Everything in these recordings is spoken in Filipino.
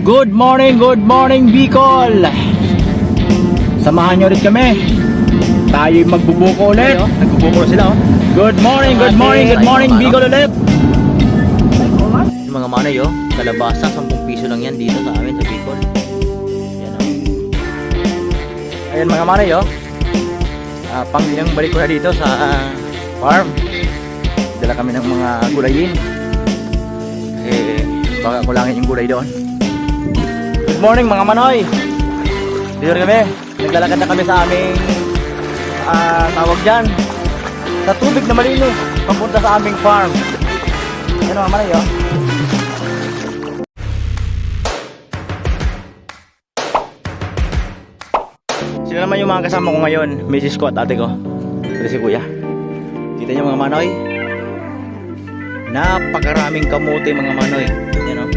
Good morning Bicol. Samahan nyo rin kami. Tayo'y magbubuko ulit. Nagbubuko na sila oh. Good morning Bicol ulit. Yung mga manay oh, kalabasa, 10 piso lang yan dito sa amin sa Bicol. Yan oh. Ayan mga manay oh. Pang-ilang balik ko na dito sa farm. Dala kami ng mga gulayin. Kasi baka kulangin yung gulay doon. Good morning mga manoy. Dito rin kami. Naglalakad na kami sa aming tawag dyan, sa tubig na malinis papunta sa aming farm. Yan mga manoy oh. Sila naman yung mga kasama ko ngayon, Mrs. ko at ate ko. Ito si kuya. Kita nyo mga manoy, napakaraming kamote mga manoy. Yan o.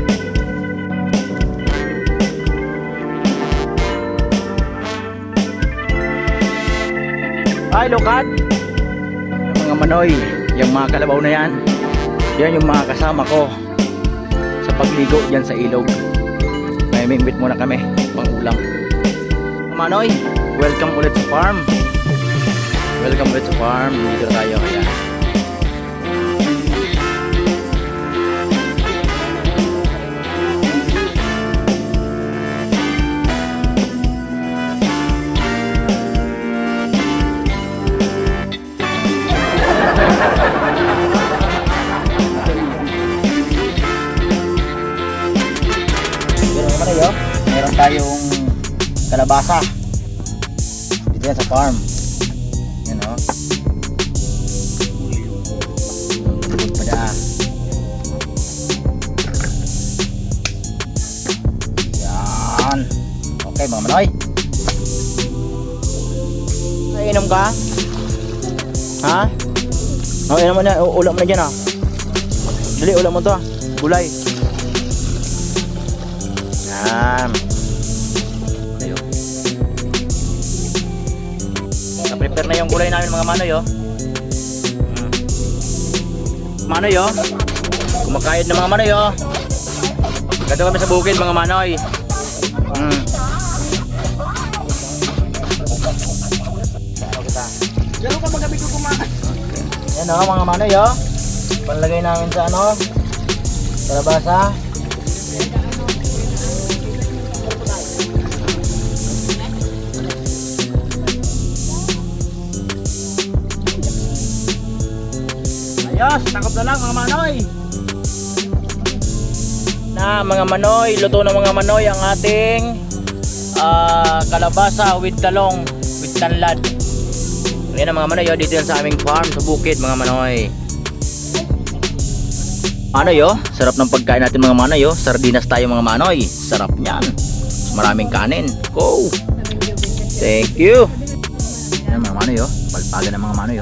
Ay lokad, yung mga manoy, yung mga kalabaw na yan, yan yung mga kasama ko sa pagligo dyan sa ilog. May mingwit muna kami pang ulam. Mga manoy, welcome ulit sa farm. Welcome ulit sa farm. Dito tayo kaya. Meron tayong kalabasa dito yan sa farm. Yan o. Lulog pa na. Yan. Okay mga manoy. Inom ka? Ha? O, inom mo na. Ulam mo na dyan ah. Dali, ulam mo to ah. Gulay. Yan. Ayo. Na-prepare na yung gulay namin mga manoy oh. Manoy oh. Kumakayod na mga manoy oh. Gado kami sa bukid mga manoy. Diyan ka magabi ko kumain. Yan oh mga manoy oh. Panlagay namin sa ano? Kalabasa. Ayos, takop na lang mga manoy. Na mga manoy, luto ng mga manoy ang ating kalabasa with talong, with tanlad. Ayan ang mga manoy, dito yan sa aming farm sa bukid mga manoy. Manoy sarap ng pagkain natin mga manoy sardinas tayo mga manoy. Sarap niyan. Maraming kanin. Go. Thank you. Ayan mga manoy palpagan ng mga manoy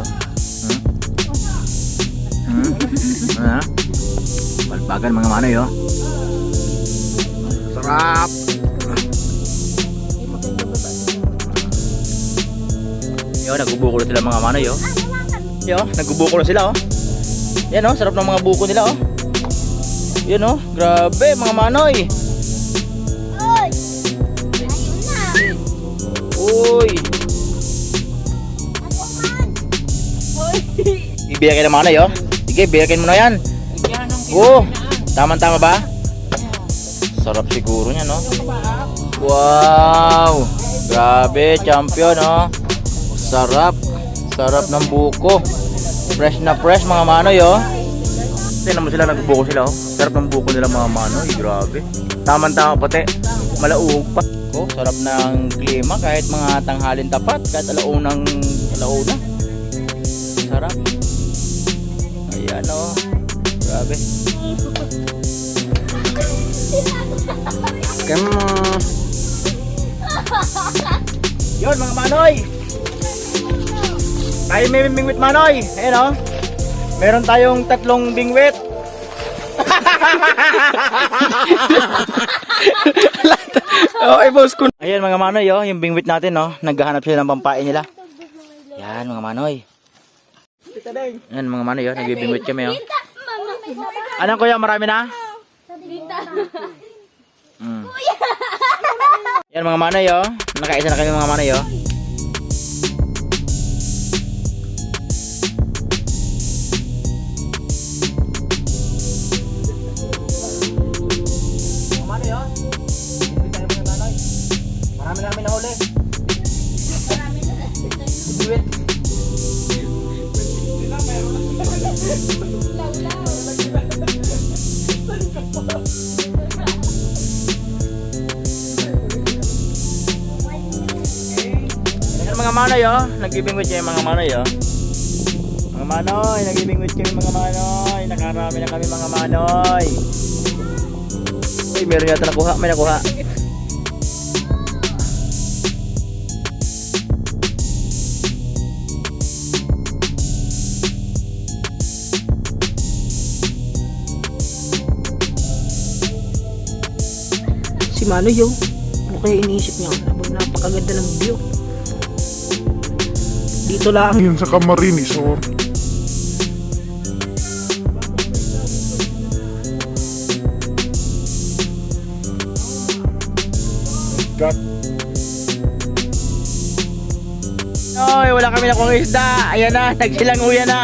Balbagan mga manoy sarap. Nagbubuko sila mga manoy nagbubuko na sila yan sarap ng mga buko nila yan grabe mga manoy. Uy ibiyakin ng manoy sige, biyakin mo na yan. Tama-tama ba? Sarap siguro niya, no? Wow! Grabe, champion, no? Sarap. Sarap ng buko. Fresh na fresh, mga manoy, Tignan mo sila, nagbuko sila, Sarap ng buko nila, mga manoy. Grabe. Tama-tama pati. Malauhog pa. Sarap ng klima, kahit mga tanghalin tapat, kahit alauna. Sarap. Ayan grabe. Yun mga manoy. Tayo may bingwit manoy. Ayan meron tayong 3 bingwit. Ayan mga manoy yung bingwit natin naghahanap sila ng pampain nila. Yan mga manoy. Yan mga manoy nagbibingwit kami Ano kuya, marami na? Yan mga manoy oh. Nakaisa na kami mga manoy oh. Mga manoy oh. Hindi tayo mga manoy. Marami namin nahuli. Duit. Mga manoy oh, nagbibingwit kayo mga manoy oh. Mga manoy, nagbibingwit kayo mga manoy. Nakarami na kami mga manoy. Uy, meron yata nakuha, may nakuha. Si Manoy yo. Ano kaya iniisip niya? Napakaganda ng view. Dito lang. Yun sa Camarines or God. Oy, wala kami nakuha isda. Ayan na, nagsilanguyan na.